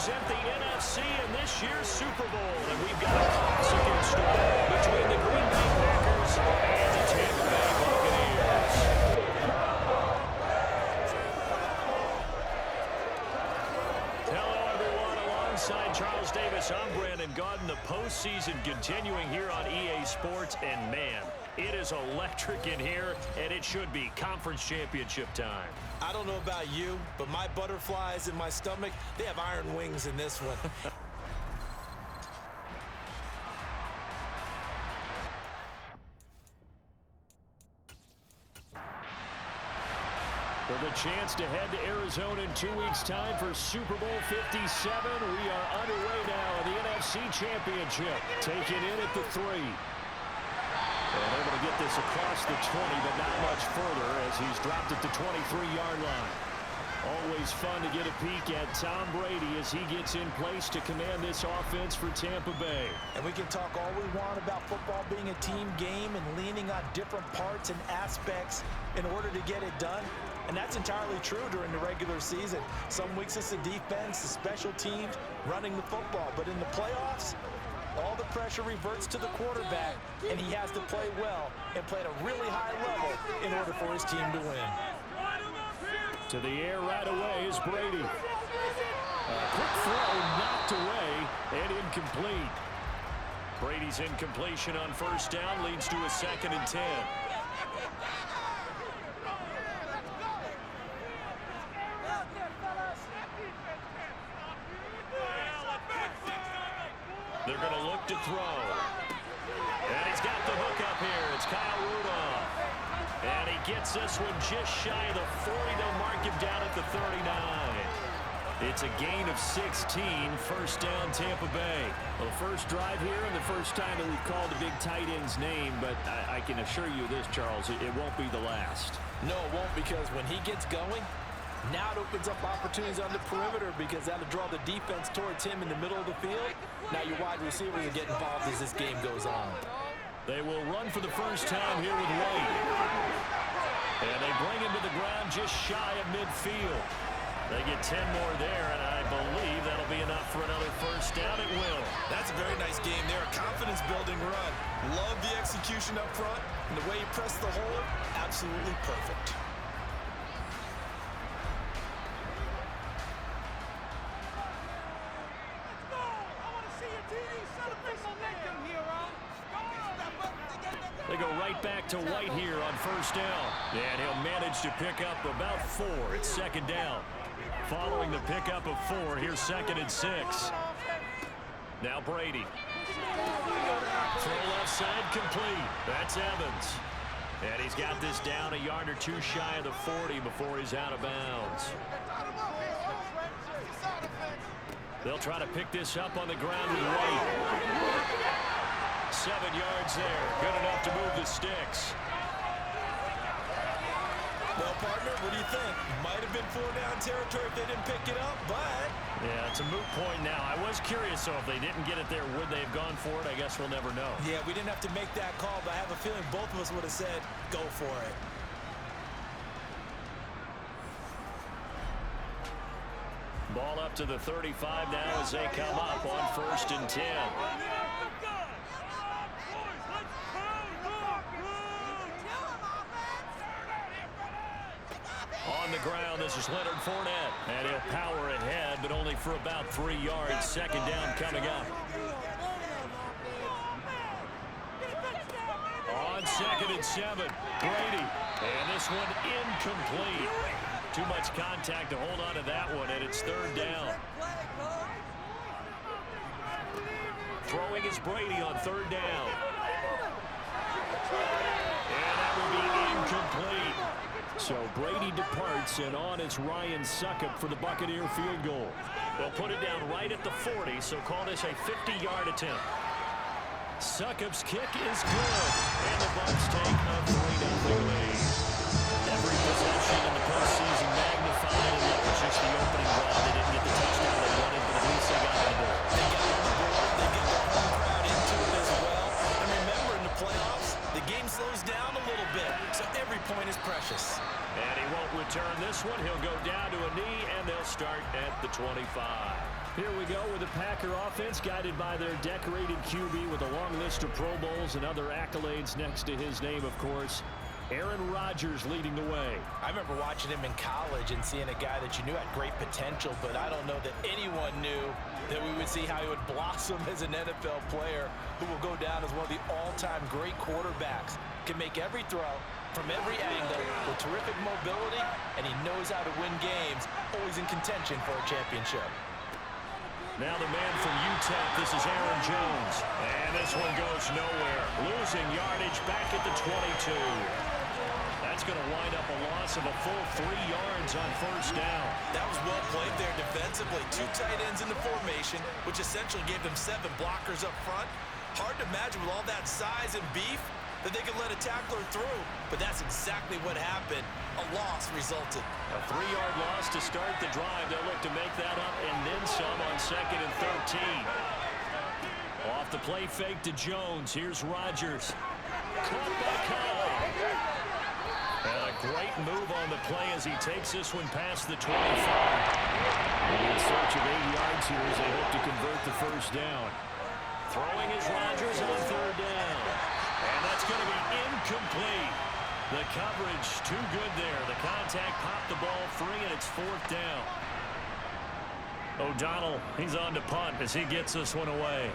represent the NFC in this year's Super Bowl. And we've got a classic in store between the Green Bay Packers and the Tampa Bay Buccaneers. Hello, everyone. Alongside Charles Davis, I'm Brandon Gaudin. The postseason continuing here on EA Sports. And, man, it is electric in here, and it should be conference championship time. I don't know about you, but my butterflies in my stomach, they have iron wings in this one. For the chance to head to Arizona in 2 weeks' time for Super Bowl 57, we are underway now in the NFC Championship. Taken in at the 3. And able to get this across the 20, but not much further as he's dropped at the 23-yard line. Always fun to get a peek at Tom Brady as he gets in place to command this offense for Tampa Bay. And we can talk all we want about football being a team game and leaning on different parts and aspects in order to get it done. And that's entirely true during the regular season. Some weeks it's the defense, the special teams, running the football. But in the playoffs, all the pressure reverts to the quarterback, and he has to play well and play at a really high level in order for his team to win. To the air right away is Brady. A quick throw knocked away and incomplete. Brady's incompletion on first down leads to a 2nd and 10. They're going to look to throw. And he's got the hook up here. It's Kyle Rudolph. And he gets this one just shy of the 40. They'll mark him down at the 39. It's a gain of 16. First down, Tampa Bay. Well, first drive here and the first time that we've called the big tight end's name. But I can assure you this, Charles, it won't be the last. No, it won't, because when he gets going, now it opens up opportunities on the perimeter because that'll draw the defense towards him in the middle of the field. Now your wide receivers will get involved as this game goes on. They will run for the first time here with White. And they bring him to the ground just shy of midfield. They get 10 more there, and I believe that'll be enough for another first down. It will. That's a very nice game there. A confidence-building run. Love the execution up front. And the way he pressed the hole, absolutely perfect. They go right back to White here on first down. And he'll manage to pick up about 4. It's 2nd down. Following the pickup of 4, here's 2nd and 6. Now Brady. Throw left side complete. That's Evans. And he's got this down a yard or 2 shy of the 40 before he's out of bounds. They'll try to pick this up on the ground with White. 7 yards there. Good enough to move the sticks. Well, partner, what do you think? Might have been 4-down territory if they didn't pick it up, but... Yeah, it's a moot point now. I was curious, so if they didn't get it there, would they have gone for it? I guess we'll never know. Yeah, we didn't have to make that call, but I have a feeling both of us would have said, go for it. Ball up to the 35 now as they come up on 1st and 10. On the ground, this is Leonard Fournette. And he'll power ahead, but only for about 3 yards. 2nd down coming up. On 2nd and 7, Brady. And this one incomplete. Too much contact to hold on to that one, and it's 3rd down. Throwing is Brady on 3rd down. And that will be incomplete. So Brady departs, and on is Ryan Succop for the Buccaneer field goal. They'll put it down right at the 40, so call this a 50-yard attempt. Succop's kick is good, and the Bucs take a 3-0 lead. Every possession in the postseason magnified, and that was just the opening drive. They didn't get the touchdown they wanted, but at least they got on the board. They got on the board. They get the home crowd into it as well. And remember, in the playoffs, the game slows down a little bit, so every point is precious. And he won't return this one. He'll go down to a knee, and they'll start at the 25. Here we go with the Packer offense, guided by their decorated QB with a long list of Pro Bowls and other accolades next to his name, of course. Aaron Rodgers leading the way. I remember watching him in college and seeing a guy that you knew had great potential, but I don't know that anyone knew that we would see how he would blossom as an NFL player who will go down as one of the all-time great quarterbacks. Can make every throw from every angle with terrific mobility, and he knows how to win games, always in contention for a championship. Now the man from UTEP, this is Aaron Jones. And this one goes nowhere. Losing yardage back at the 22. That's going to wind up a loss of a full 3 yards on first down. That was well played there defensively. 2 tight ends in the formation, which essentially gave them 7 blockers up front. Hard to imagine with all that size and beef that they could let a tackler through, but that's exactly what happened. A loss resulted. A 3-yard loss to start the drive. They'll look to make that up and then some on 2nd and 13. Off the play fake to Jones. Here's Rodgers. Caught by Kyle. And a great move on the play as he takes this one past the 25. In search of 8 yards here as they hope to convert the first down. Throwing is Rodgers on 3rd down. And that's going to be incomplete. The coverage too good there. The contact popped the ball free, and it's 4th down. O'Donnell, he's on to punt as he gets this one away.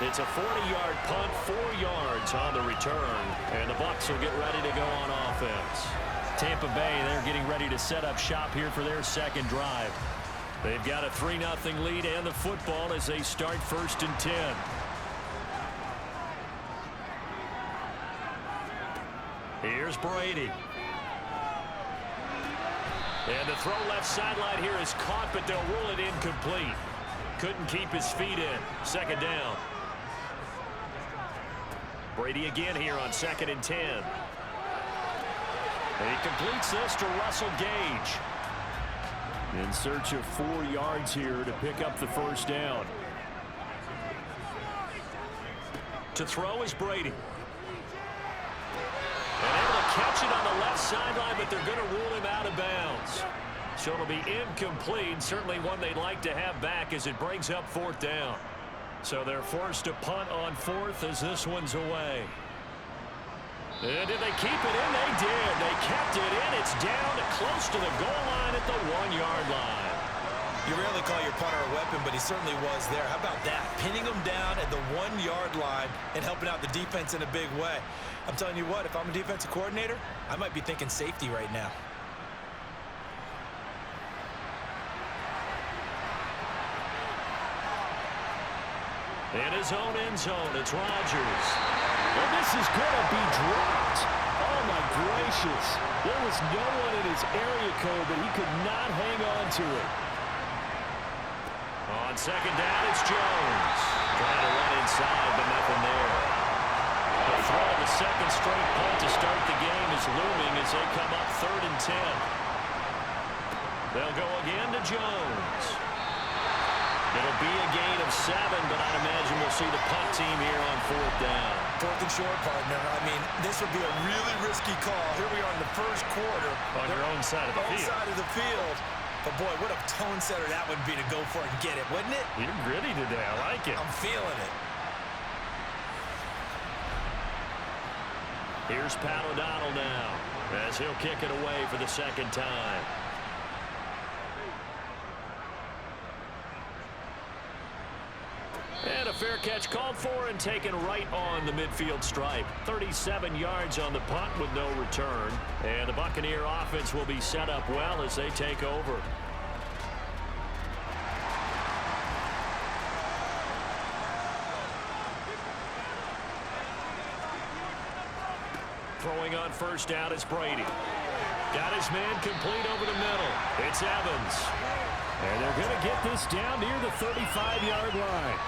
It's a 40-yard punt, 4 yards on the return, and the Bucs will get ready to go on offense. Tampa Bay, they're getting ready to set up shop here for their second drive. They've got a 3-0 lead and the football as they start 1st and 10. Here's Brady. And the throw left sideline here is caught, but they'll rule it incomplete. Couldn't keep his feet in. 2nd down. Brady again here on 2nd and 10. And he completes this to Russell Gage. In search of 4 yards here to pick up the first down. To throw is Brady. And able to catch it on the left sideline, but they're going to rule him out of bounds. So it'll be incomplete. Certainly one they'd like to have back as it brings up 4th down. So they're forced to punt on 4th as this one's away. And did they keep it in? They did. They kept it in. It's down to close to the goal line at the 1-yard line. You rarely call your punter a weapon, but he certainly was there. How about that? Pinning him down at the 1-yard line and helping out the defense in a big way. I'm telling you what, if I'm a defensive coordinator, I might be thinking safety right now. In his own end zone, it's Rodgers. And this is going to be dropped. Oh, my gracious. There was no one in his area code, but he could not hang on to it. On 2nd down, it's Jones. Trying to run inside, but nothing there. The throw of the 2nd straight punt to start the game is looming as they come up 3rd and 10. They'll go again to Jones. It'll be a gain of 7, but I'd imagine we'll see the punt team here on 4th down. 4th and short, partner. I mean, this would be a really risky call. Here we are in the first quarter. On your own side of the field. Side of the field. But, boy, what a tone setter that would be to go for it and get it, wouldn't it? You're gritty today. I like it. I'm feeling it. Here's Pat O'Donnell now as he'll kick it away for the 2nd time. And a fair catch called for and taken right on the midfield stripe. 37 yards on the punt with no return. And the Buccaneer offense will be set up well as they take over. Throwing on 1st down is Brady. Got his man complete over the middle. It's Evans. And they're going to get this down near the 35-yard line.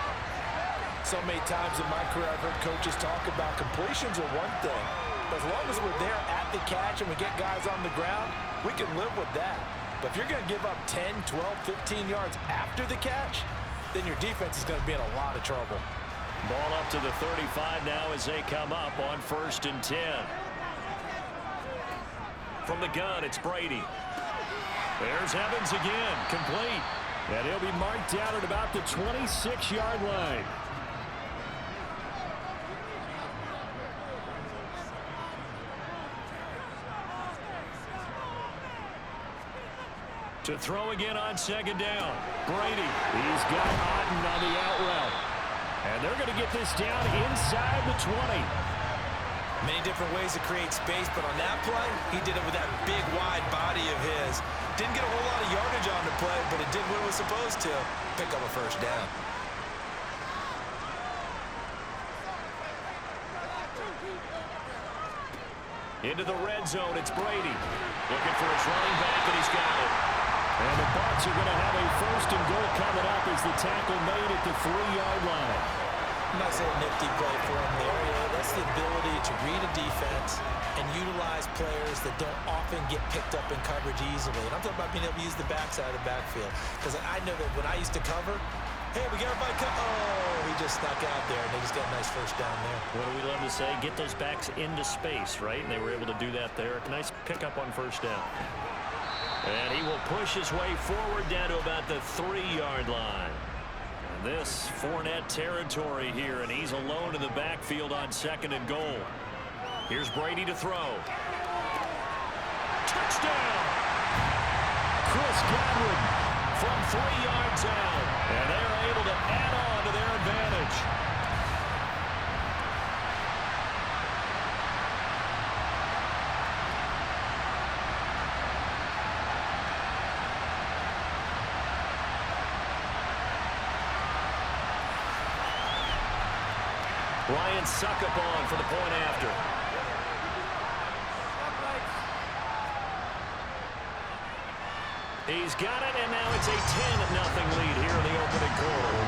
So many times in my career I've heard coaches talk about completions are one thing. But as long as we're there at the catch and we get guys on the ground, we can live with that. But if you're going to give up 10, 12, 15 yards after the catch, then your defense is going to be in a lot of trouble. Ball up to the 35 now as they come up on 1st and 10. From the gun, it's Brady. There's Evans again, complete. And he'll be marked down at about the 26-yard line. To throw again on second down. Brady. He's got Otten on the out route. And they're going to get this down inside the 20. Many different ways to create space, but on that play, he did it with that big, wide body of his. Didn't get a whole lot of yardage on the play, but it did what it was supposed to. Pick up a first down. Into the red zone, it's Brady. Looking for his running back, and he's got it. And the Bucs are going to have a first and goal coming up as the tackle made at the 3-yard line. Nice little nifty play for him there. That's the ability to read a defense and utilize players that don't often get picked up in coverage easily. And I'm talking about being able to use the backside of the backfield. Because I know that when I used to cover, hey, we got everybody cover. Oh, he just snuck out there, and they just got a nice first down there. What do we love to say? Get those backs into space, right? And they were able to do that there. Nice pickup on first down. And he will push his way forward down to about the 3-yard line. And this Fournette territory here, and he's alone in the backfield on second and goal. Here's Brady to throw. Touchdown! Chris Godwin from 3 yards out. And they're able to add on to their advantage. Ryan Suckup on for the point after. He's got it, and now it's a 10-0 lead here in the opening quarter.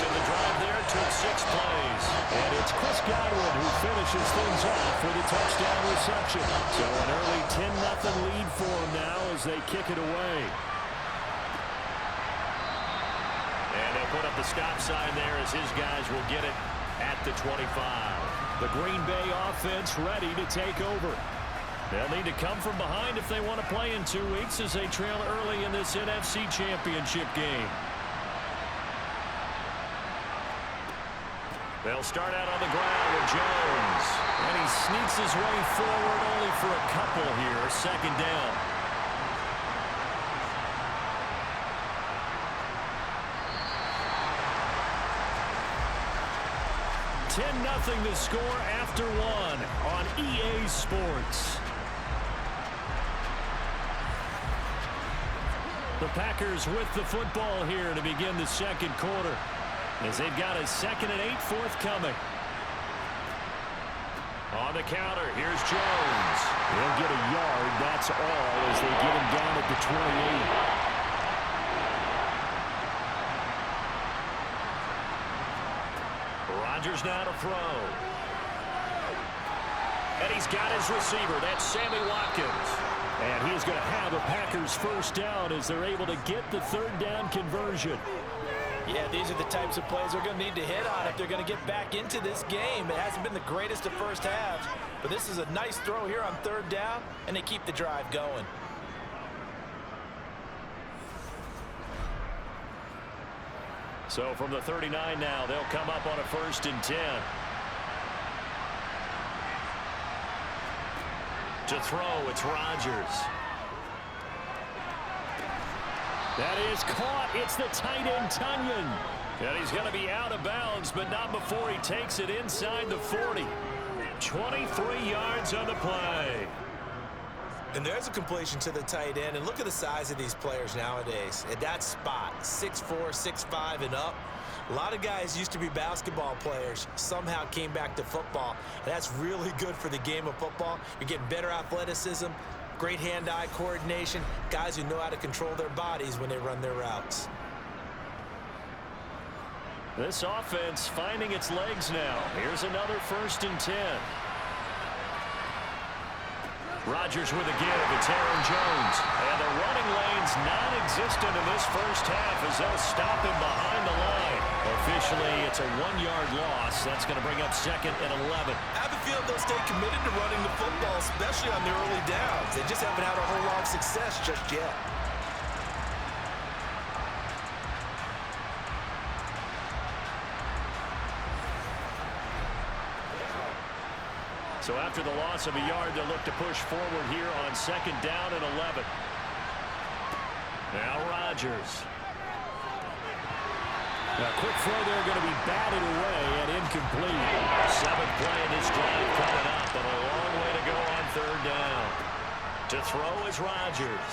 So the drive there took 6 plays. And it's Chris Godwin who finishes things off with a touchdown reception. So an early 10-0 lead for him now as they kick it away. And they'll put up the stop sign there as his guys will get it at the 25. The Green Bay offense ready to take over. They'll need to come from behind if they want to play in 2 weeks as they trail early in this NFC Championship game. They'll start out on the ground with Jones. And he sneaks his way forward only for a couple here. Second down. 10-0 to score after 1 on EA Sports. The Packers with the football here to begin the second quarter as they've got a 2nd and 8 forthcoming. On the counter, here's Jones. He'll get a yard, that's all, as they get him down at the 28. Rodgers now to throw. And he's got his receiver. That's Sammy Watkins. And he's going to have a Packers first down as they're able to get the 3rd down conversion. Yeah, these are the types of plays they're going to need to hit on if they're going to get back into this game. It hasn't been the greatest of first halves, but this is a nice throw here on 3rd down, and they keep the drive going. So from the 39 now, they'll come up on a 1st and 10. To throw, it's Rodgers. That is caught. It's the tight end, Tunyon. And he's going to be out of bounds, but not before he takes it inside the 40. 23 yards on the play. And there's a completion to the tight end. And look at the size of these players nowadays. At that spot, 6'4", 6'5", and up. A lot of guys used to be basketball players, somehow came back to football. And that's really good for the game of football. You're getting better athleticism, great hand-eye coordination, guys who know how to control their bodies when they run their routes. This offense finding its legs now. Here's another 1st and 10. Rodgers with a give. It's Aaron Jones. And the running lane's non-existent in this first half as they'll stop him behind the line. Officially, it's a 1-yard loss. That's going to bring up 2nd and 11. I have a feeling they'll stay committed to running the football, especially on the early downs. They just haven't had a whole lot of success just yet. So after the loss of a yard, they'll look to push forward here on 2nd down and 11. Now Rodgers. A quick throw there, going to be batted away and incomplete. 7th play in this drive coming up, but a long way to go on 3rd down. To throw is Rodgers.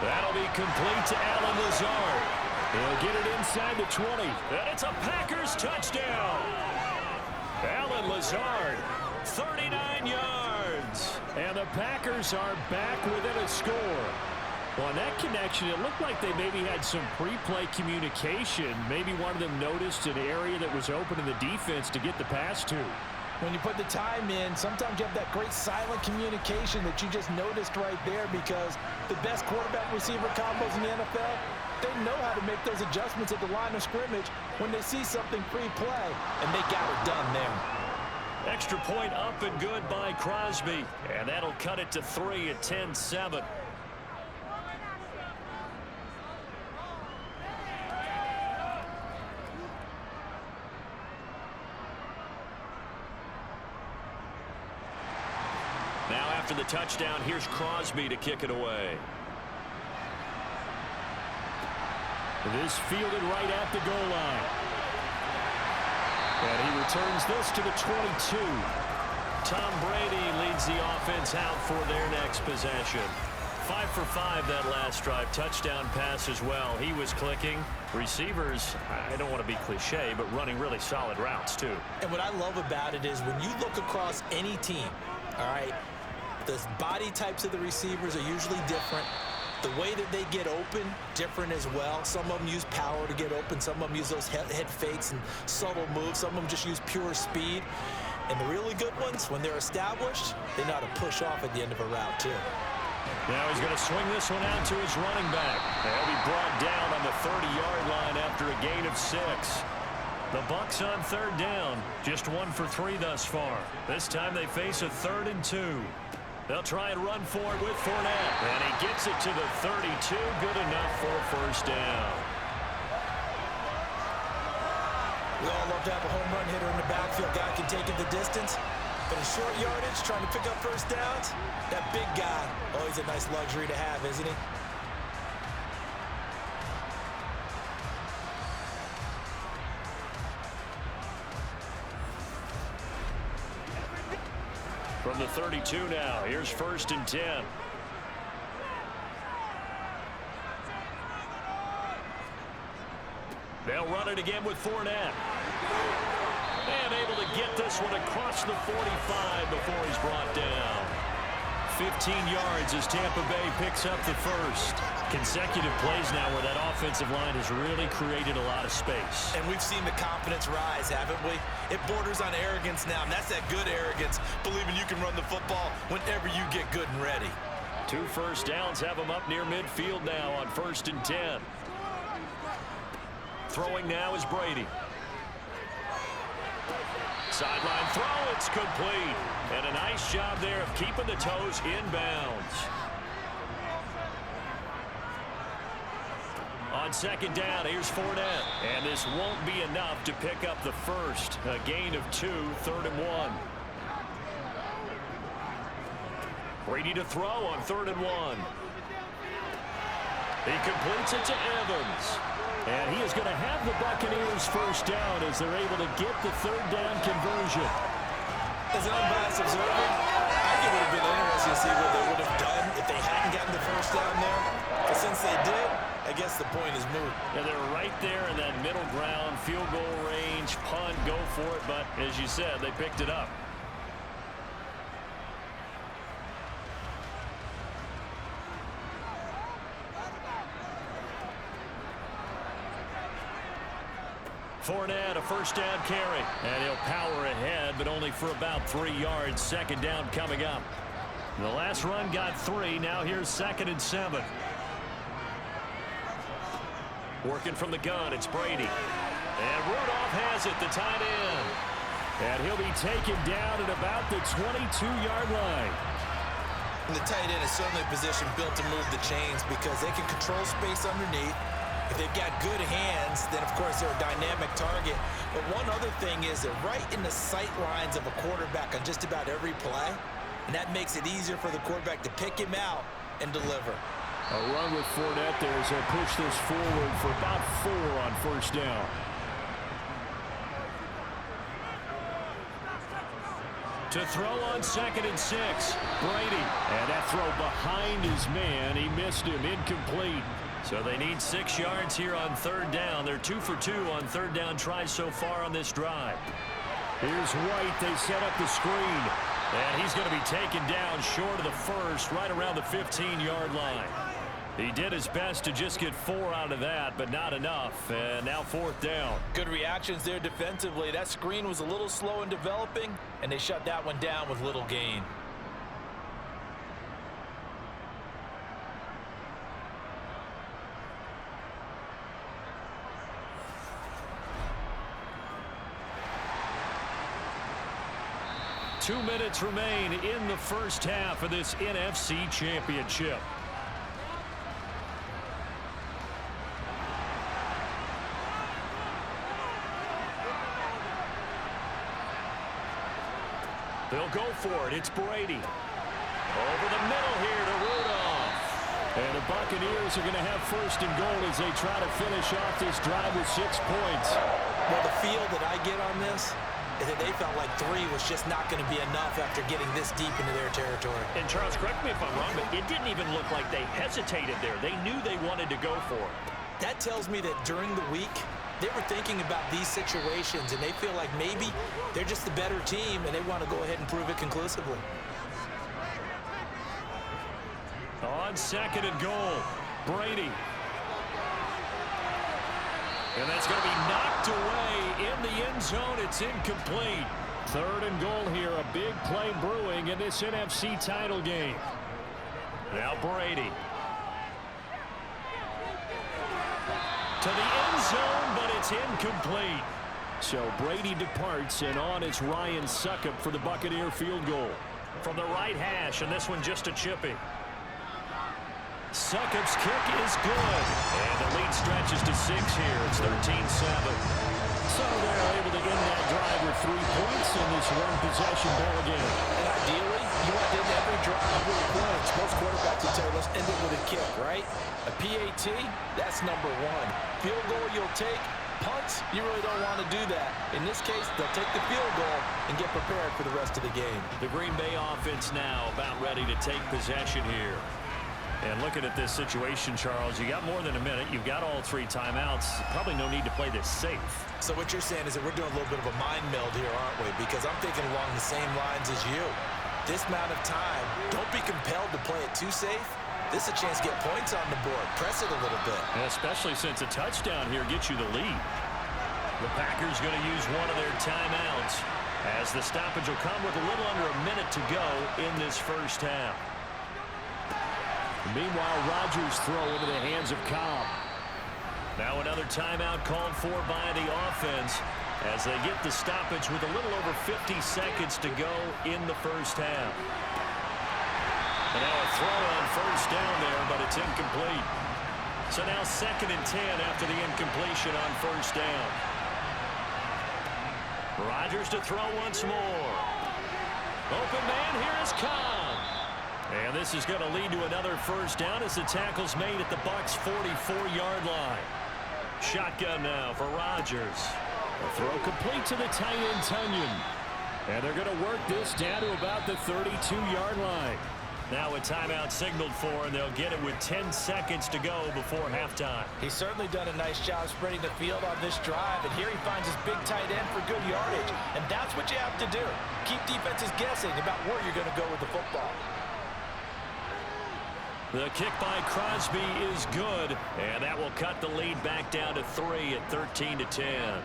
That'll be complete to Allen Lazard. He'll get it inside the 20. And it's a Packers touchdown. Allen Lazard, 39 yards. And the Packers are back within a score. Well, on that connection, it looked like they maybe had some pre-play communication. Maybe one of them noticed an area that was open in the defense to get the pass to. When you put the time in, sometimes you have that great silent communication that you just noticed right there, because the best quarterback-receiver combos in the NFL, they know how to make those adjustments at the line of scrimmage when they see something pre-play, and they got it done there. Extra point up and good by Crosby, and that'll cut it to 3 at 10-7. Now after the touchdown, here's Crosby to kick it away. This fielded right at the goal line. And he returns this to the 22. Tom Brady leads the offense out for their next possession. 5 for 5 that last drive. Touchdown pass as well. He was clicking. Receivers, I don't want to be cliche, but running really solid routes too. And what I love about it is when you look across any team, all right, the body types of the receivers are usually different. The way that they get open, different as well. Some of them use power to get open. Some of them use those head fakes and subtle moves. Some of them just use pure speed. And the really good ones, when they're established, they know how to push off at the end of a route, too. Now he's going to swing this one out to his running back. They'll be brought down on the 30-yard line after a gain of 6. The Bucs on 3rd down. Just 1 for 3 thus far. This time they face a 3rd and 2. They'll try and run for it with Fournette. And he gets it to the 32. Good enough for a first down. We all love to have a home run hitter in the backfield. Guy can take it the distance. But in short yardage, trying to pick up first downs, that big guy, always a nice luxury to have, isn't he? From the 32 now, here's 1st and 10. They'll run it again with Fournette. And able to get this one across the 45 before he's brought down. 15 yards as Tampa Bay picks up the first. Consecutive plays now where that offensive line has really created a lot of space. And we've seen the confidence rise, haven't we? It borders on arrogance now, and that's that good arrogance, believing you can run the football whenever you get good and ready. 2 first downs have him up near midfield now on 1st and 10. Throwing now is Brady. Sideline throw, it's complete. And a nice job there of keeping the toes inbounds. On 2nd down, here's Fournette. And this won't be enough to pick up the first. A gain of 2, 3rd and 1. Brady to throw on 3rd and 1. He completes it to Evans. And he is going to have the Buccaneers first down as they're able to get the 3rd down conversion. As an unbiased observer, I think it would have been interesting to see what they would have done if they hadn't gotten the first down there. But since they did, I guess the point is moot. And they're right there in that middle ground, field goal range, punt, go for it. But as you said, they picked it up. Fournette, a first down carry. And he'll power ahead, but only for about 3 yards. 2nd down coming up. The last run got 3. Now here's 2nd and 7. Working from the gun, it's Brady. And Rudolph has it, the tight end. And he'll be taken down at about the 22-yard line. And the tight end is certainly a position built to move the chains because they can control space underneath. If they've got good hands, then, of course, they're a dynamic target. But one other thing is they're right in the sight lines of a quarterback on just about every play. And that makes it easier for the quarterback to pick him out and deliver. A run with Fournette there as they'll push this forward for about 4 on first down. To throw on 2nd and 6, Brady. And that throw behind his man. He missed him, incomplete. So they need 6 yards here on 3rd down. They're 2 for 2 on 3rd down tries so far on this drive. Here's White. They set up the screen. And he's going to be taken down short of the first, right around the 15-yard line. He did his best to just get 4 out of that, but not enough. And now 4th down. Good reactions there defensively. That screen was a little slow in developing, and they shut that one down with little gain. Two minutes remain in the first half of this NFC Championship. They'll go for it. It's Brady. Over the middle here to Rudolph. And the Buccaneers are going to have 1st and goal as they try to finish off this drive with 6 points. Well, the feel that I get on this is that they felt like 3 was just not going to be enough after getting this deep into their territory. And Charles, correct me if I'm wrong, but it didn't even look like they hesitated there. They knew they wanted to go for it. That tells me that during the week, they were thinking about these situations, and they feel like maybe they're just the better team, and they want to go ahead and prove it conclusively. On 2nd and goal, Brady. And that's going to be knocked away in the end zone. It's incomplete. 3rd and goal here. A big play brewing in this NFC title game. Now Brady. To the end zone, but it's incomplete. So Brady departs, and on it's Ryan Succop for the Buccaneer field goal. From the right hash, and this one just a chippy. Succop's kick is good. And the lead stretches to 6 here. It's 13-7. So they're able to end that drive with 3 points in this one-possession ball game. And ideally, you want to end every drive with points. Most quarterbacks will tell you, let's end it with a kick, right? A PAT, that's number 1. Field goal you'll take. Punts, you really don't want to do that. In this case, they'll take the field goal and get prepared for the rest of the game. The Green Bay offense now about ready to take possession here. And looking at this situation, Charles, you got more than a minute. You've got all 3 timeouts. Probably no need to play this safe. So what you're saying is that we're doing a little bit of a mind meld here, aren't we? Because I'm thinking along the same lines as you. This amount of time, don't be compelled to play it too safe. This is a chance to get points on the board. Press it a little bit. And especially since a touchdown here gets you the lead. The Packers going to use one of their timeouts as the stoppage will come with a little under a minute to go in this first half. Meanwhile, Rodgers' throw into the hands of Cobb. Now another timeout called for by the offense as they get the stoppage with a little over 50 seconds to go in the first half. And now a throw on first down there, but it's incomplete. So now 2nd and 10 after the incompletion on first down. Rodgers to throw once more. Open man, here is Cobb. And this is going to lead to another first down as the tackle's made at the Bucs' 44-yard line. Shotgun now for Rodgers. A throw complete to the tight end, Tunyon. And they're going to work this down to about the 32-yard line. Now a timeout signaled for, and they'll get it with 10 seconds to go before halftime. He's certainly done a nice job spreading the field on this drive, and here he finds his big tight end for good yardage. And that's what you have to do. Keep defenses guessing about where you're going to go with the football. The kick by Crosby is good, and that will cut the lead back down to 3 at 13-10.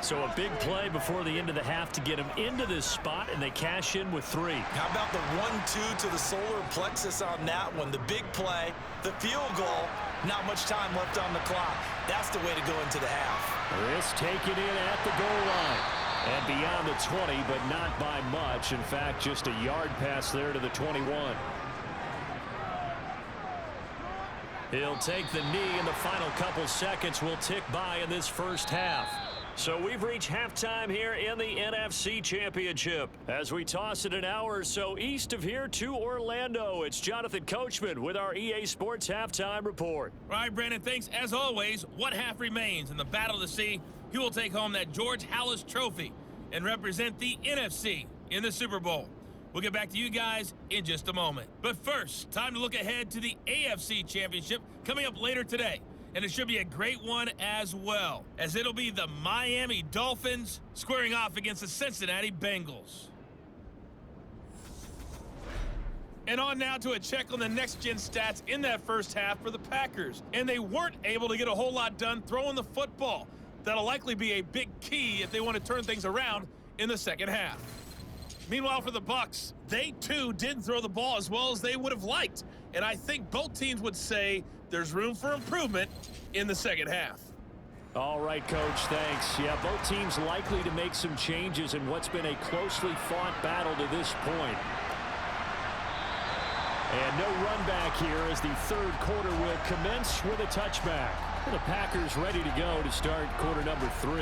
So a big play before the end of the half to get him into this spot, and they cash in with 3. How about the 1-2 to the solar plexus on that one? The big play, the field goal. Not much time left on the clock. That's the way to go into the half. Risk taken in at the goal line. And beyond the 20, but not by much. In fact, just a yard pass there to the 21. He'll take the knee, and the final couple seconds will tick by in this first half. So we've reached halftime here in the NFC Championship. As we toss it an hour or so east of here to Orlando, it's Jonathan Coachman with our EA Sports Halftime Report. All right, Brandon, thanks. As always, one half remains in the battle of the sea. He will take home that George Halas Trophy and represent the NFC in the Super Bowl. We'll get back to you guys in just a moment. But first, time to look ahead to the AFC Championship coming up later today. And it should be a great one as well, as it'll be the Miami Dolphins squaring off against the Cincinnati Bengals. And on now to a check on the next-gen stats in that first half for the Packers. And they weren't able to get a whole lot done throwing the football. That'll likely be a big key if they want to turn things around in the second half. Meanwhile, for the Bucs, they too didn't throw the ball as well as they would have liked. And I think both teams would say there's room for improvement in the second half. All right, Coach, thanks. Yeah, both teams likely to make some changes in what's been a closely fought battle to this point. And no run back here as the third quarter will commence with a touchback. The Packers ready to go to start quarter number 3.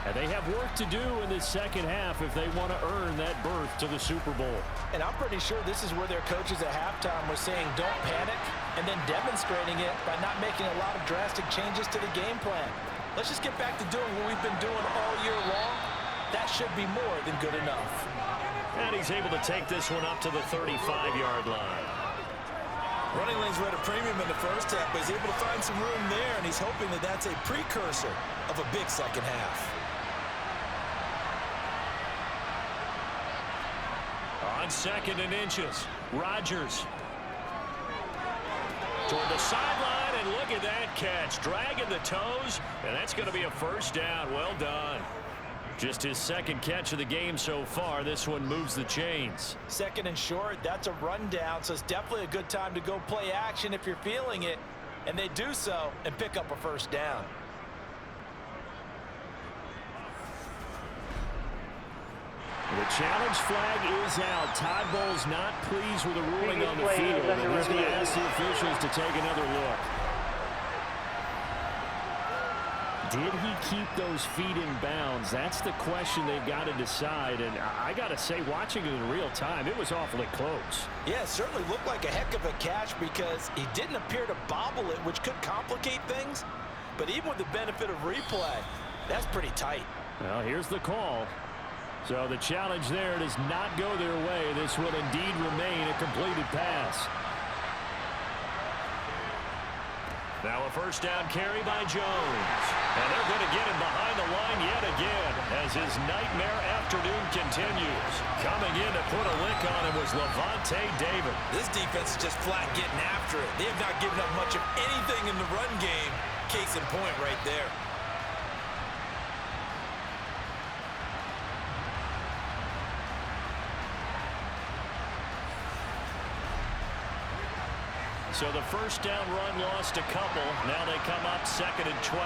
And they have work to do in this second half if they want to earn that berth to the Super Bowl. And I'm pretty sure this is where their coaches at halftime were saying don't panic, and then demonstrating it by not making a lot of drastic changes to the game plan. Let's just get back to doing what we've been doing all year long. That should be more than good enough. And he's able to take this one up to the 35-yard line. Running lanes were at a premium in the first half, but he's able to find some room there, and he's hoping that that's a precursor of a big second half. On 2nd and inches, Rodgers toward the sideline, and look at that catch, dragging the toes, and that's going to be a first down. Well done. Just his second catch of the game so far. This one moves the chains. 2nd and short, that's a rundown, so it's definitely a good time to go play action if you're feeling it, and they do so and pick up a first down. The challenge flag is out. Todd Bowles not pleased with the ruling on the field, and he's going to ask the officials to take another look. Did he keep those feet in bounds? That's the question they've got to decide, and I got to say, watching it in real time, it was awfully close. Yeah, it certainly looked like a heck of a catch because he didn't appear to bobble it, which could complicate things, but even with the benefit of replay, that's pretty tight. Well, here's the call. So the challenge there does not go their way. This will indeed remain a completed pass. Now a first down carry by Jones. And they're going to get him behind the line yet again as his nightmare afternoon continues. Coming in to put a lick on him was Levante David. This defense is just flat getting after it. They have not given up much of anything in the run game. Case in point right there. So the first down run lost a couple. Now they come up 2nd and 12.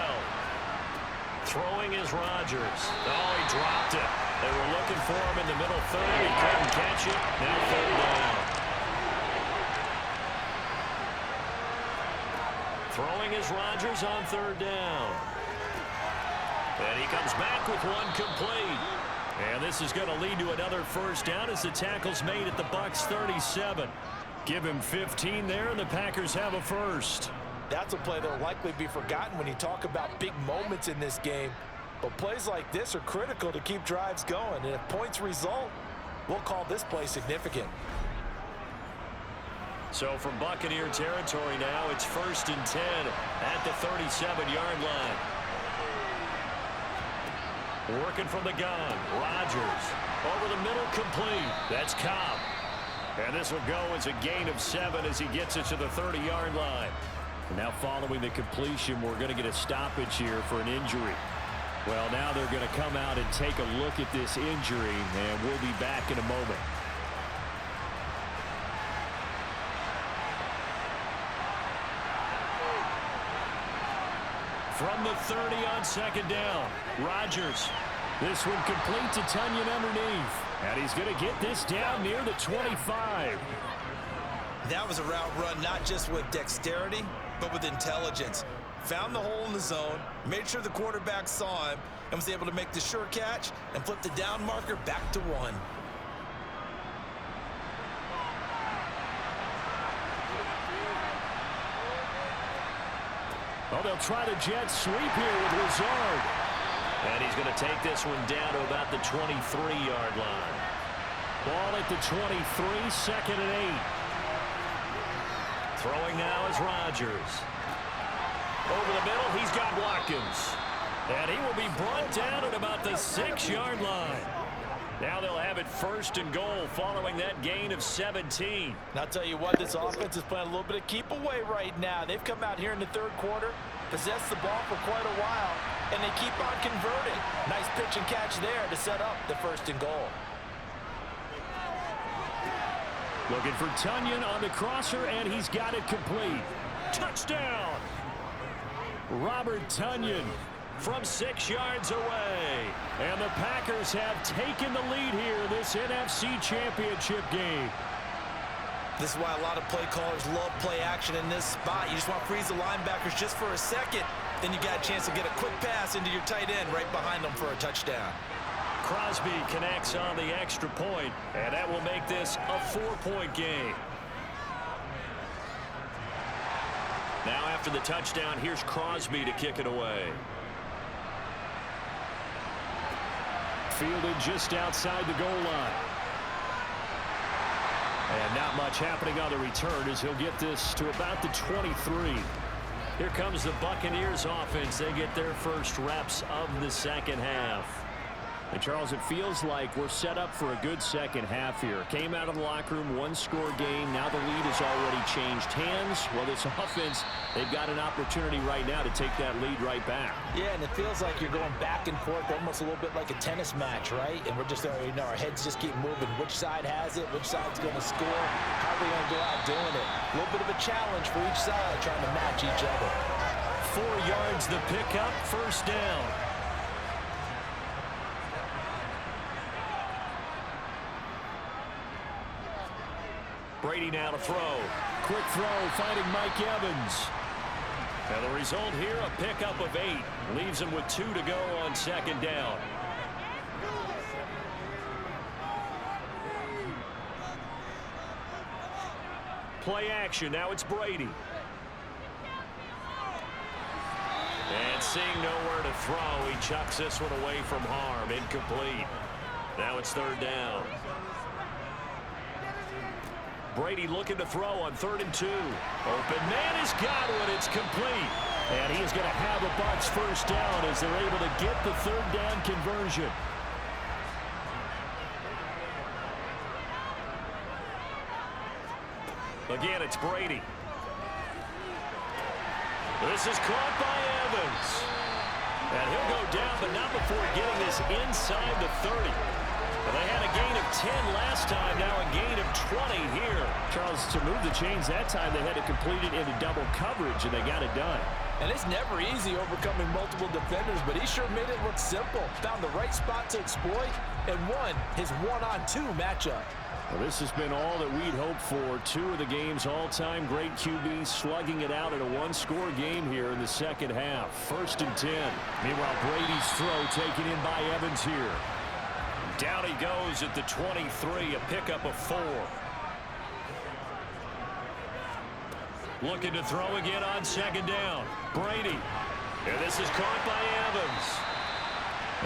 Throwing is Rodgers. Oh, he dropped it. They were looking for him in the middle third. He couldn't catch it. Now 3rd down. Throwing is Rodgers on 3rd down. And he comes back with one complete. And this is going to lead to another first down as the tackle's made at the Bucs 37. Give him 15 there, and the Packers have a first. That's a play that will likely be forgotten when you talk about big moments in this game. But plays like this are critical to keep drives going. And if points result, we'll call this play significant. So from Buccaneer territory now, it's 1st and 10 at the 37-yard line. Working from the gun, Rodgers. Over the middle, complete. That's Cobb. And this will go as a gain of 7 as he gets it to the 30-yard line. Now following the completion, we're going to get a stoppage here for an injury. Well, now they're going to come out and take a look at this injury, and we'll be back in a moment. From the 30 on second down, Rodgers. This one complete to Tonyan underneath. And he's going to get this down near the 25. That was a route run not just with dexterity, but with intelligence. Found the hole in the zone, made sure the quarterback saw him, and was able to make the sure catch and flip the down marker back to 1. Oh, they'll try the jet sweep here with Lazard. And he's going to take this one down to about the 23-yard line. Ball at the 23, second and 8. Throwing now is Rodgers. Over the middle, he's got Watkins. And he will be brought down at about the 6-yard line. Now they'll have it first and goal following that gain of 17. And I'll tell you what, this offense is playing a little bit of keep away right now. They've come out here in the third quarter, possessed the ball for quite a while, and they keep on converting. Nice pitch and catch there to set up the first and goal. Looking for Tonyan on the crosser, and he's got it complete. Touchdown! Robert Tonyan from 6 yards away. And the Packers have taken the lead here in this NFC Championship game. This is why a lot of play callers love play action in this spot. You just want to freeze the linebackers just for a second. Then you got a chance to get a quick pass into your tight end right behind them for a touchdown. Crosby connects on the extra point, and that will make this a 4-point game. Now after the touchdown, here's Crosby to kick it away. Fielded just outside the goal line. And not much happening on the return as he'll get this to about the 23. Here comes the Buccaneers offense. They get their first reps of the second half. And Charles, it feels like we're set up for a good second half here. Came out of the locker room, one-score game. Now the lead has already changed hands. Well, this offense, they've got an opportunity right now to take that lead right back. Yeah, and it feels like you're going back and forth, almost a little bit like a tennis match, right? And we're just, our heads just keep moving. Which side has it? Which side's going to score? How are they going to go out doing it? A little bit of a challenge for each side, trying to match each other. 4 yards the pickup, first down. Brady now to throw. Quick throw, finding Mike Evans. And the result here, a pickup of 8. Leaves him with 2 to go on second down. Play action, now it's Brady. And seeing nowhere to throw, he chucks this one away from harm. Incomplete. Now it's third down. Brady looking to throw on 3rd and 2. Open man has got one. It's complete. And he is going to have a Bucs first down as they're able to get the third down conversion. Again, it's Brady. This is caught by Evans. And he'll go down, but not before getting this inside the 30. Well, they had a gain of 10 last time, now a gain of 20 here. Charles, to move the chains that time, they had to complete it into double coverage, and they got it done. And it's never easy overcoming multiple defenders, but he sure made it look simple. Found the right spot to exploit and won his one-on-2 matchup. Well, this has been all that we'd hoped for. 2 of the game's all-time great QBs slugging it out in a one-score game here in the second half. 1st and 10. Meanwhile, Brady's throw taken in by Evans here. Down he goes at the 23, a pickup of 4. Looking to throw again on second down. Brady. And this is caught by Evans.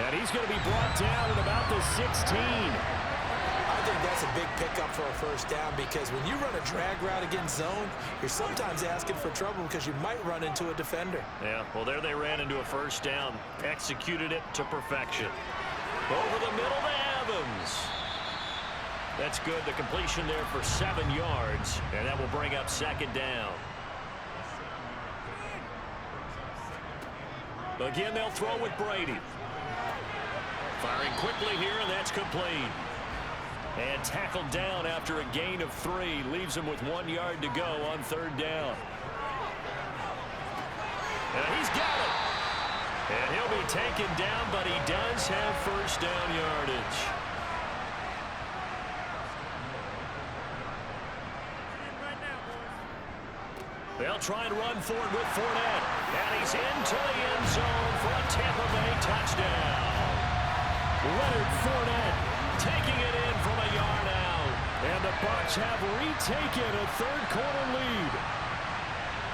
And he's going to be brought down at about the 16. I think that's a big pickup for a first down because when you run a drag route against zone, you're sometimes asking for trouble because you might run into a defender. Yeah, well, there they ran into a first down. Executed it to perfection. Over the middle to Evans. That's good. The completion there for 7 yards. And that will bring up second down. Again, they'll throw with Brady. Firing quickly here, and that's complete. And tackled down after a gain of 3. Leaves him with 1 yard to go on third down. And he's got it. And he'll be taken down, but he does have first down yardage. They'll try and run forward with Fournette. And he's into the end zone for a Tampa Bay touchdown. Leonard Fournette taking it in from a yard out. And the Bucs have retaken a third-quarter lead.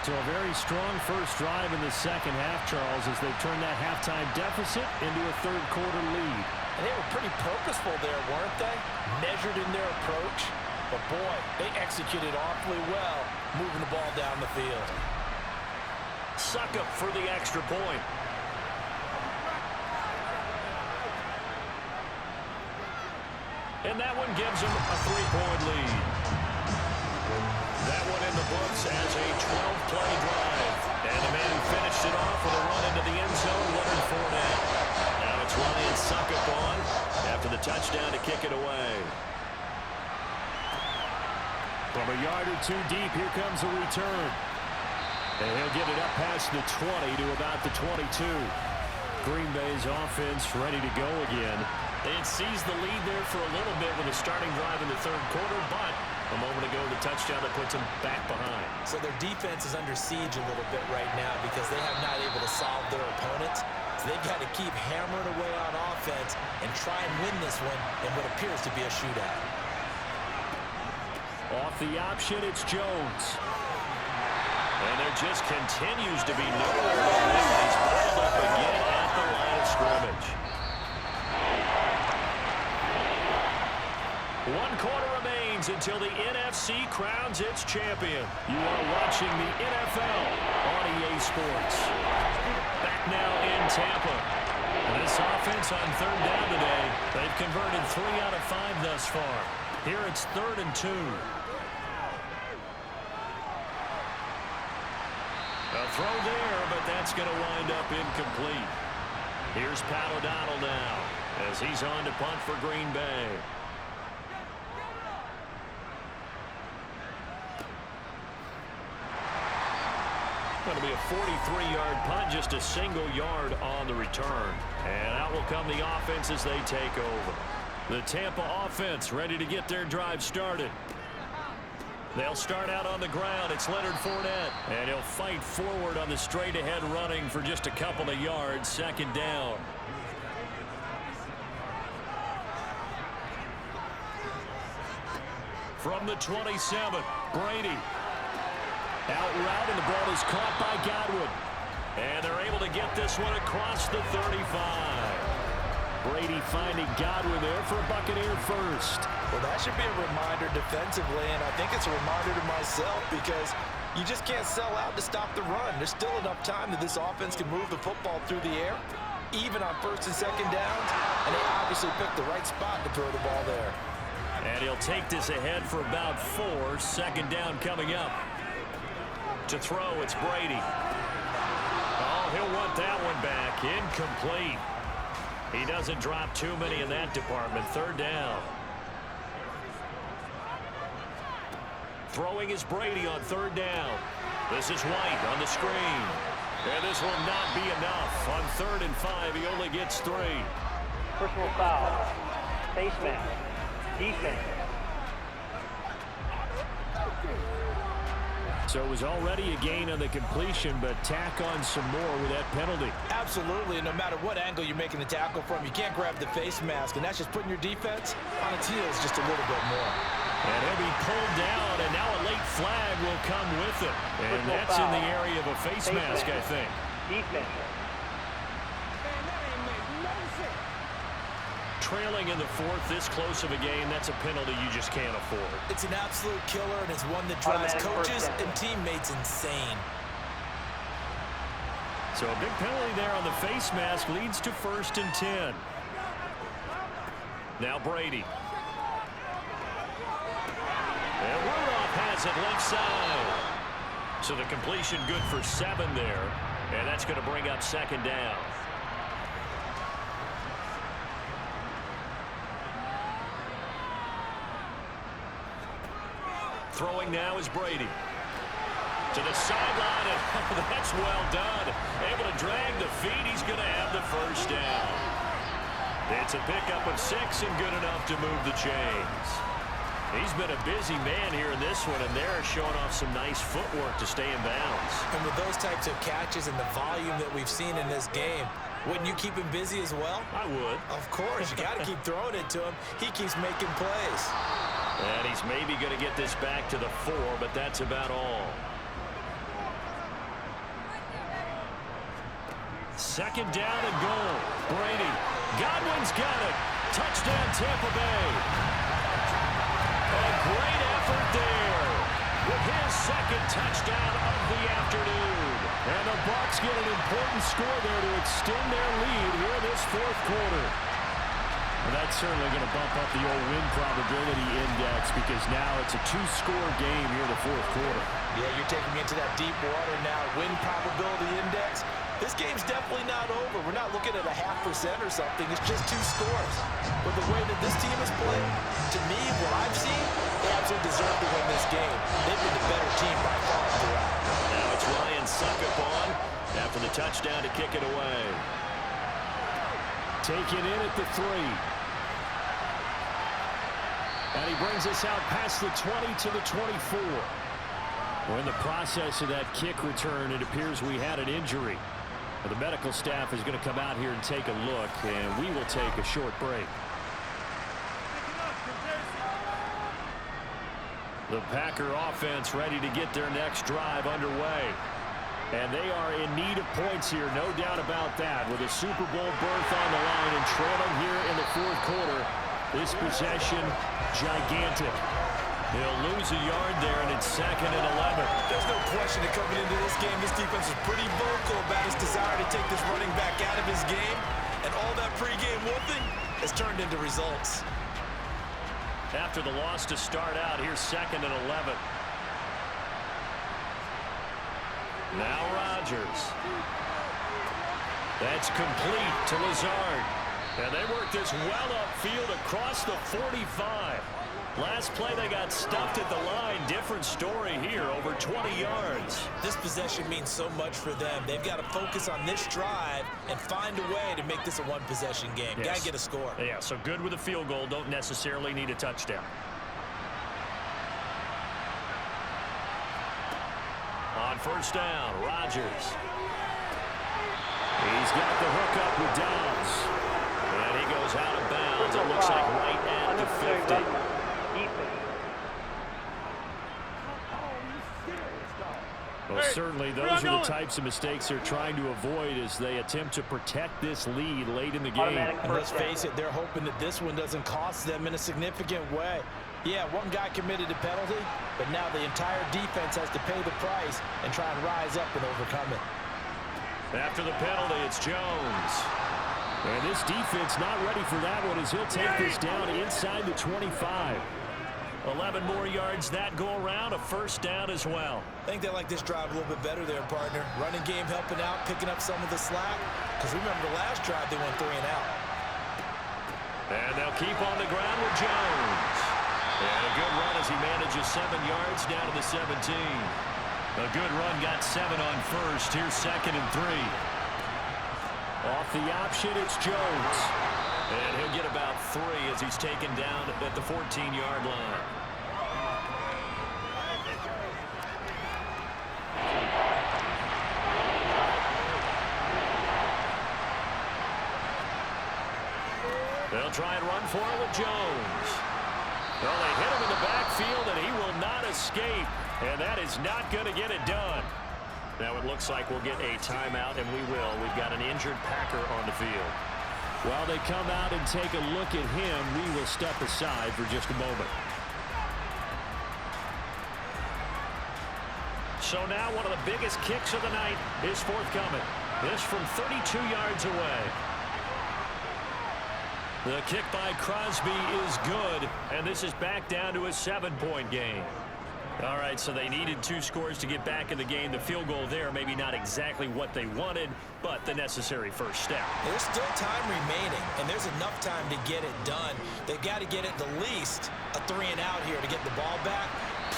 So a very strong first drive in the second half, Charles, as they've turned that halftime deficit into a third-quarter lead. And they were pretty purposeful there, weren't they? Measured in their approach. But, boy, they executed awfully well, moving the ball down the field. Suckup for the extra point. And that one gives them a 3-point lead. That one in the books as a 12-play drive. And the man who finished it off with a run into the end zone, Leonard Fournette. Now it's Ryan Suckup on after the touchdown to kick it away. From a yard or two deep, here comes a return. And he'll get it up past the 20 to about the 22. Green Bay's offense ready to go again. They had seized the lead there for a little bit with a starting drive in the third quarter, but a moment ago the touchdown that puts them back behind. So their defense is under siege a little bit right now because they have not able to solve their opponents. So they've got to keep hammering away on offense and try and win this one in what appears to be a shootout. Off the option, it's Jones. And there just continues to be no relief. He's piled up again at the line of scrimmage. 1 quarter remains until the NFC crowns its champion. You are watching the NFL on EA Sports. Back now in Tampa. This offense on third down today, they've converted 3 out of 5 thus far. Here it's 3rd and 2. A throw there, but that's going to wind up incomplete. Here's Pat O'Donnell now as he's on to punt for Green Bay. Going to be a 43-yard punt, just a single yard on the return. And out will come the offense as they take over. The Tampa offense ready to get their drive started. They'll start out on the ground. It's Leonard Fournette. And he'll fight forward on the straight-ahead running for just a couple of yards. 2nd down. From the 27, Brady. Out route, and the ball is caught by Godwin. And they're able to get this one across the 35. Brady finding Godwin there for a Buccaneer first. Well, that should be a reminder defensively, and I think it's a reminder to myself because you just can't sell out to stop the run. There's still enough time that this offense can move the football through the air, even on 1st and 2nd downs, and they obviously picked the right spot to throw the ball there. And he'll take this ahead for about 4. 2nd down coming up. To throw, it's Brady. Oh, he'll want that one back. Incomplete. He doesn't drop too many in that department. 3rd down. Throwing is Brady on 3rd down. This is White on the screen. And this will not be enough. On 3rd and 5, he only gets 3. Personal foul. Face mask. Defense. So it was already a gain on the completion, but tack on some more with that penalty. Absolutely, and no matter what angle you're making the tackle from, you can't grab the face mask, and that's just putting your defense on its heels just a little bit more. And he'll be pulled down, and now a late flag will come with it. And that's in the area of a face mask, I think. Defense. Trailing in the 4th, this close of a game, that's a penalty you just can't afford. It's an absolute killer, and it's one that drives coaches and teammates insane. So a big penalty there on the face mask leads to 1st and 10. Now Brady. And Rudolph has it left side. So the completion good for 7 there. And that's going to bring up 2nd down. Throwing now is Brady. To the sideline, and that's well done. Able to drag the feet. He's going to have the first down. It's a pickup of 6 and good enough to move the chains. He's been a busy man here in this one, and they're showing off some nice footwork to stay in bounds. And with those types of catches and the volume that we've seen in this game, wouldn't you keep him busy as well? I would. Of course. You got to keep throwing it to him. He keeps making plays. And he's maybe going to get this back to the 4, but that's about all. Second down and goal. Brady. Godwin's got it. Touchdown, Tampa Bay. A great effort there with his second touchdown of the afternoon. And the Bucs get an important score there to extend their lead here in this fourth quarter. Well, that's certainly going to bump up the old win probability index because now it's a 2-score game here in the fourth quarter. Yeah, you're taking me into that deep water now. Win probability index. This game's definitely not over. We're not looking at a 0.5% or something. It's just 2 scores. But the way that this team is playing, to me, what I've seen, they absolutely deserve to win this game. They've been the better team by far throughout. Now it's Ryan Succop on after the touchdown to kick it away. Taken in at the 3. And he brings us out past the 20 to the 24. We're in the process of that kick return. It appears we had an injury. The medical staff is going to come out here and take a look, and we will take a short break. The Packer offense ready to get their next drive underway. And they are in need of points here, no doubt about that. With a Super Bowl berth on the line and trailing here in the fourth quarter, this possession, gigantic. He'll lose a yard there, and it's 2nd and 11. There's no question that coming into this game, this defense is pretty vocal about his desire to take this running back out of his game. And all that pregame whooping has turned into results. After the loss to start out, here's 2nd and 11. Now Rodgers. That's complete to Lazard. And they work this well upfield across the 45. Last play, they got stuffed at the line. Different story here, over 20 yards. This possession means so much for them. They've got to focus on this drive and find a way to make this a one-possession game. Yes. Got to get a score. Yeah, so good with a field goal. Don't necessarily need a touchdown. On first down, Rodgers. He's got the hook up with Downs. And he goes out of bounds. It looks like right at the 50. Well, certainly those are the types of mistakes they're trying to avoid as they attempt to protect this lead late in the game. And let's face it, they're hoping that this one doesn't cost them in a significant way. Yeah, one guy committed a penalty, but now the entire defense has to pay the price and try and rise up and overcome it. After the penalty, it's Jones. And this defense not ready for that one as he'll take this down inside the 25. 11 more yards that go around, a first down as well. I think they like this drive a little bit better there, partner. Running game helping out, picking up some of the slack. Because remember the last drive, they went 3 and out. And they'll keep on the ground with Jones. And a good run as he manages 7 yards down to the 17. A good run, got 7 on first. Here's 2nd and 3. Off the option, it's Jones. And he'll get about 3 as he's taken down at the 14-yard line. They'll try and run for it with Jones. Well, they hit him in the backfield, and he will not escape. And that is not going to get it done. Now it looks like we'll get a timeout, and we will. We've got an injured Packer on the field. While they come out and take a look at him, we will step aside for just a moment. So now one of the biggest kicks of the night is forthcoming. This from 32 yards away. The kick by Crosby is good, and this is back down to a 7-point game. All right, so they needed 2 scores to get back in the game. The field goal there, maybe not exactly what they wanted, but the necessary first step. There's still time remaining, and there's enough time to get it done. They've got to get at the least a 3 and out here to get the ball back.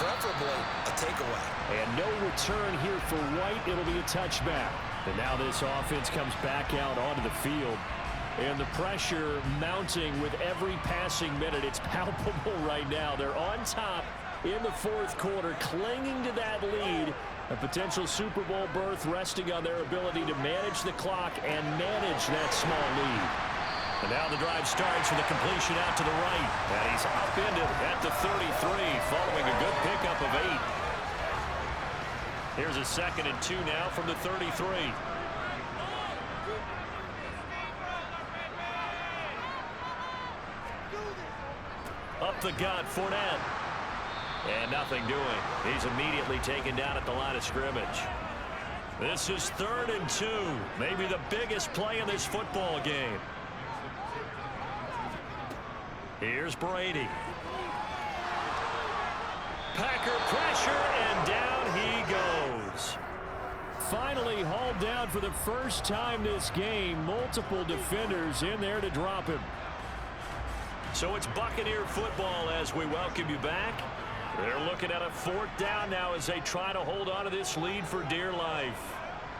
preferably a takeaway. And no return here for White. It'll be a touchback. And now this offense comes back out onto the field. And the pressure mounting with every passing minute. It's palpable right now. They're on top in the fourth quarter, clinging to that lead. A potential Super Bowl berth resting on their ability to manage the clock and manage that small lead. And now the drive starts with a completion out to the right. And he's upended at the 33 following a good pickup of 8. Here's a 2nd and 2 now from the 33. Up the gut, Fournette. And nothing doing. He's immediately taken down at the line of scrimmage. This is 3rd and 2. Maybe the biggest play in this football game. Here's Brady. Packer pressure, and down he goes. Finally hauled down for the first time this game. Multiple defenders in there to drop him. So it's Buccaneer football as we welcome you back. They're looking at a 4th down now as they try to hold on to this lead for dear life.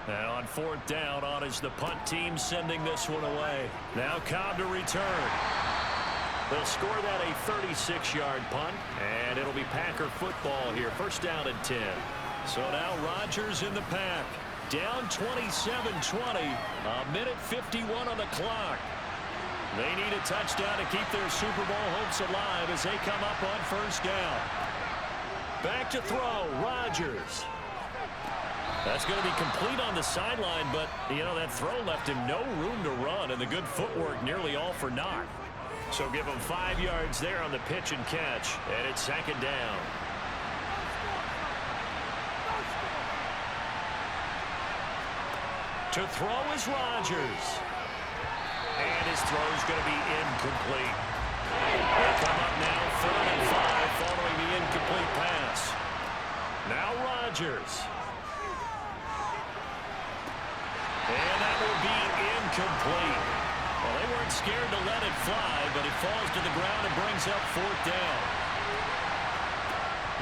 And on 4th down, on is the punt team sending this one away. Now Cobb to return. They'll score that a 36-yard punt, and it'll be Packer football here. 1st down and 10. So now Rodgers in the pack. Down 27-20. A minute 51 on the clock. They need a touchdown to keep their Super Bowl hopes alive as they come up on 1st down. Back to throw, Rodgers. That's going to be complete on the sideline, but, you know, that throw left him no room to run, and the good footwork nearly all for naught. So give him 5 yards there on the pitch and catch, and it's 2nd down. To throw is Rodgers. And his throw is going to be incomplete. They'll come up now 3rd and 5 following the incomplete pass. Now Rodgers. And that will be incomplete. Well, they weren't scared to let it fly, but it falls to the ground and brings up 4th down.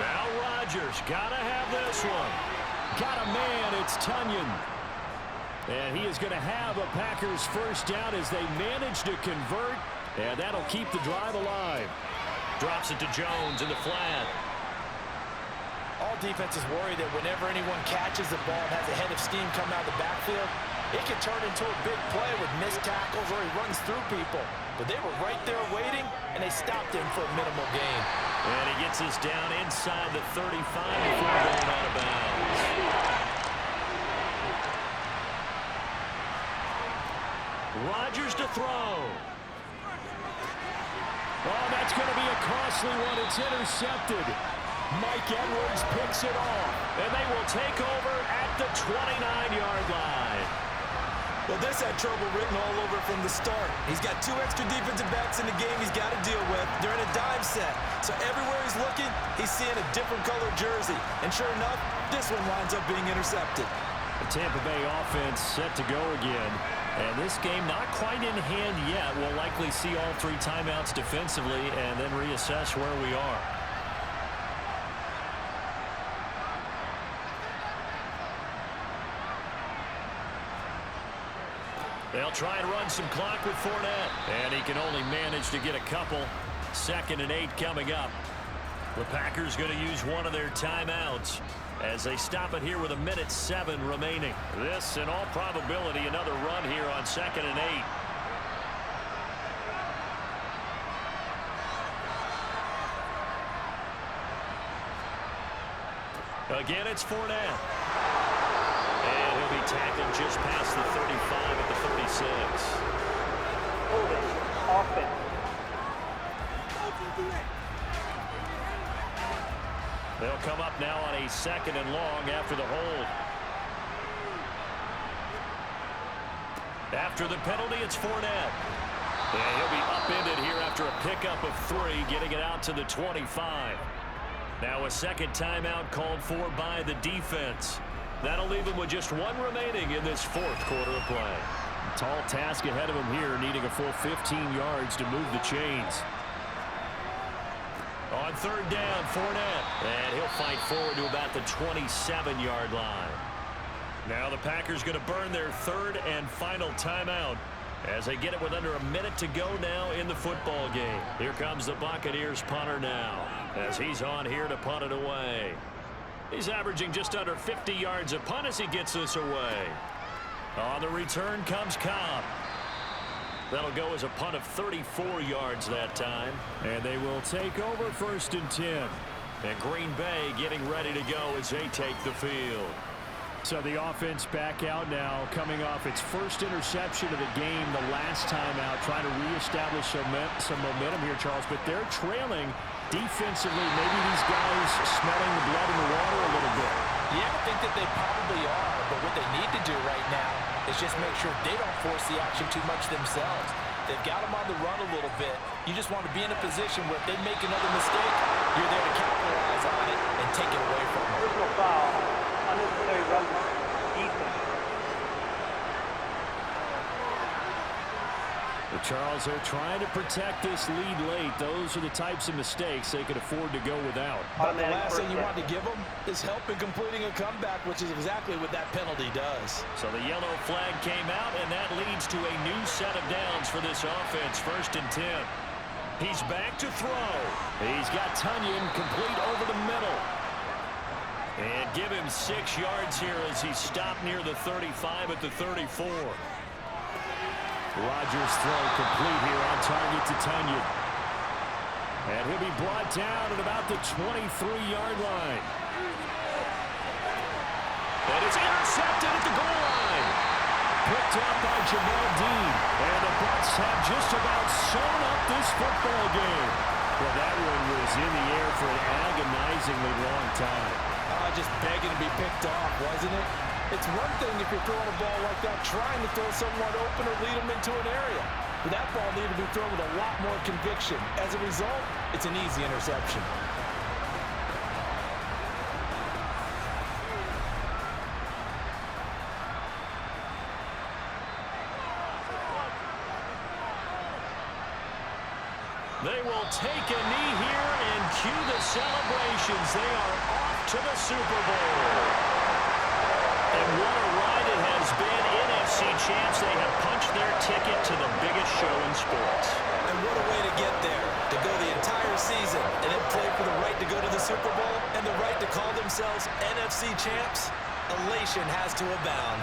Now Rodgers, gotta have this one. Got a man, it's Tunyon. And he is going to have a Packers 1st down as they manage to convert, and that'll keep the drive alive. Drops it to Jones in the flat. All defenses worry that whenever anyone catches the ball and has a head of steam come out of the backfield, it can turn into a big play with missed tackles or he runs through people. But they were right there waiting, and they stopped him for a minimal gain. And he gets us down inside the 35 before going out of bounds. Rodgers to throw. Oh, that's going to be a costly one. It's intercepted. Mike Edwards picks it off, and they will take over at the 29-yard line. Well, this had trouble written all over from the start. He's got 2 extra defensive backs in the game he's got to deal with. They're in a dime set. So everywhere he's looking, he's seeing a different colored jersey. And sure enough, this one winds up being intercepted. The Tampa Bay offense set to go again. And this game not quite in hand yet. We'll likely see all 3 timeouts defensively and then reassess where we are. They'll try and run some clock with Fournette. And he can only manage to get a couple. 2nd and 8 coming up. The Packers going to use one of their timeouts as they stop it here with 1:07 remaining. This, in all probability, another run here on 2nd and 8. Again, it's Fournette. And he'll be tackled just past the 35 at the 36. Holding. Offense. They'll come up now on a 2nd and long after the hold. After the penalty, it's Fournette. And he'll be upended here after a pickup of 3, getting it out to the 25. Now a 2nd timeout called for by the defense. That'll leave him with just 1 remaining in this 4th quarter of play. A tall task ahead of him here, needing a full 15 yards to move the chains. On third down, Fournette. And he'll fight forward to about the 27-yard line. Now the Packers going to burn their third and final timeout as they get it with under a minute to go now in the football game. Here comes the Buccaneers punter now as he's on here to punt it away. He's averaging just under 50 yards a punt as he gets this away. On the return comes Cobb. That'll go as a punt of 34 yards that time. And they will take over 1st and 10. And Green Bay getting ready to go as they take the field. So the offense back out now, coming off its first interception of the game the last time out, trying to reestablish some momentum here, Charles. But they're trailing defensively. Maybe these guys smelling the blood in the water a little bit. Yeah, I think that they probably are. But what they need to do right now is just make sure they don't force the action too much themselves. They've got them on the run a little bit. You just want to be in a position where if they make another mistake, you're there to capitalize on it and take it away from them. Personal foul. Unnecessary run defense. But Charles, they're trying to protect this lead late. Those are the types of mistakes they could afford to go without. But the last thing you want to give them is help in completing a comeback, which is exactly what that penalty does. So the yellow flag came out, and that leads to a new set of downs for this offense. 1st and 10. He's back to throw. He's got Tunyon complete over the middle. And give him 6 yards here as he stopped near the 35 at the 34. Rodgers' throw complete here on target to Tunyon. And he'll be brought down at about the 23-yard line. And it's intercepted at the goal line. Picked up by Jamel Dean. And the Bucs have just about sewn up this football game. Well, that one was in the air for an agonizingly long time. Just begging to be picked off, wasn't it? It's one thing if you're throwing a ball like that, trying to throw someone open or lead them into an area. But that ball needed to be thrown with a lot more conviction. As a result, it's an easy interception. They will take a knee here and cue the celebrations. They are off to the Super Bowl. And what a ride it has been. NFC champs, they have punched their ticket to the biggest show in sports. And what a way to get there. To go the entire season and then play for the right to go to the Super Bowl and the right to call themselves NFC champs. Elation has to abound.